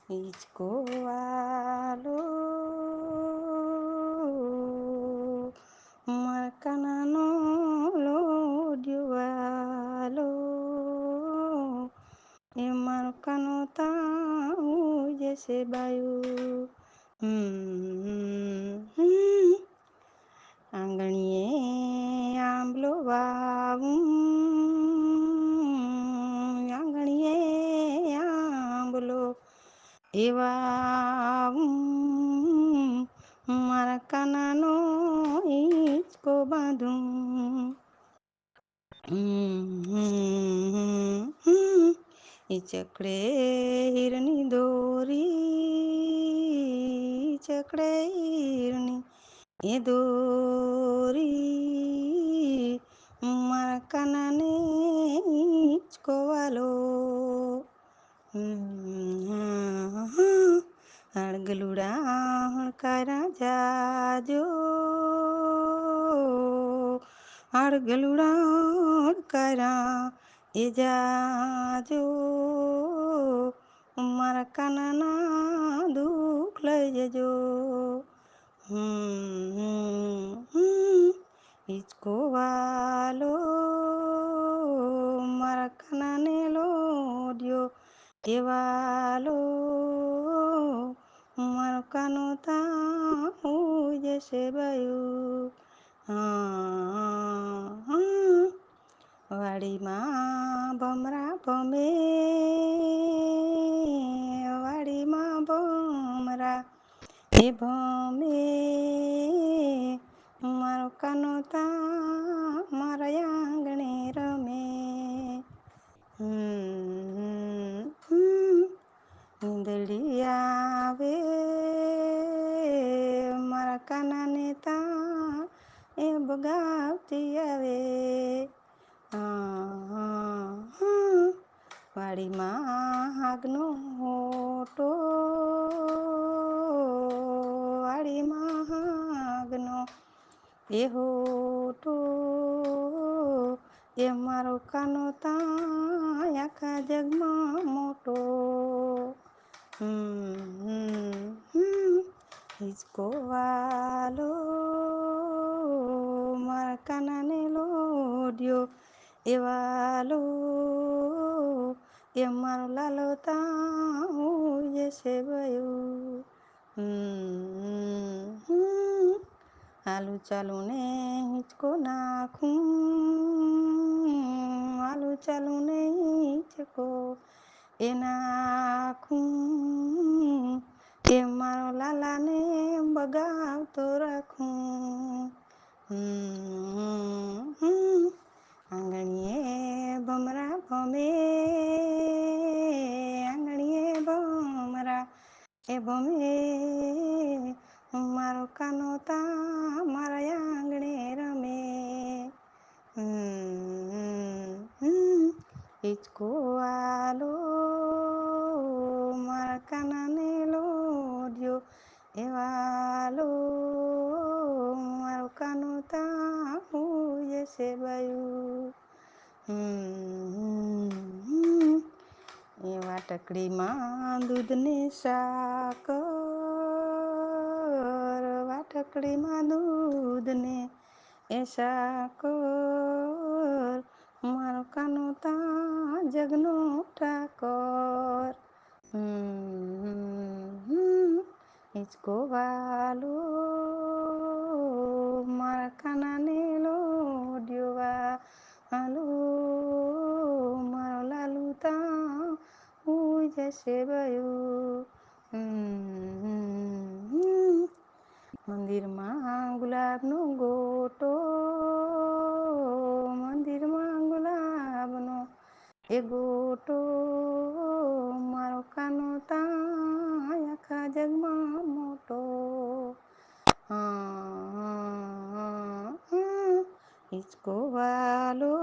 હિચકો વાલો મારા કાનાનો લોઢિયો વાલો એ મારો કાનો તાઉ જશે બાયું આંગણીએ આંબલો વાવું આંગણીએ આંબલો એવા મારા કાનાનો હિંચકો બાંધું એ ચકડે હિરની દોરી ચકડે હિરની એ દોરી મારા કાનાને હિંચકો વાલો હળગલુડા હણકારા જાજો હળગલુડા હણકારા એ જાજો મારા કાનાના દુઃખ લઈ જજો હિચકો વાલો મારા કાનાને લોઢિયો એ વાલો મારો કાનો તાઉ જશે બાયું વાડીમાં ભમરા ભમે વાડીમાં ભમરા એ ભમે મારો કાનો મારા આંગણે રમે નીંદડી આવે મારા કાનાને એ બગાવતી આવે વાડીમાં હાગનો હોટો વાડીમાં હાગનો એ હોટો એ મારો કાનો આખા જગમાં મોટો હિચકો વાલો મારા કાનાને લોઢિયો એ વાલો એ મારો લાલો તાઉ જશે બયું હાલું ચાલુ ને હિંચકો નાખું હાલું ચાલુ ને હિંચકો એ નાખું એ મારો લાલાને બગાવતો રાખું આંગણીએ ભમરા ભમે આંગણીએ ભમરા એ ભમે મારો કાનો મારા આંગણે રમે હિચકો વાલો મારા કાનાને લોઢિયો એ વાલો મારો કાનો તાઉ જશે બાયું એ વાટકડીમાં દૂધને સાકર વાટકડીમાં દૂધને એ સાકર મારો કાનો જગનો ઠાકર હિચકો વાલો મારા કાનાને લોઢિયો વાલો મારો લાલુ તાઉ જશે બયું મંદિરમાં ગુલાબનો ગોટો મંદિરમાં ગુલાબનો એ ગોટો મારો કાનો આખા જગમાં મોટો હિચકો વાલો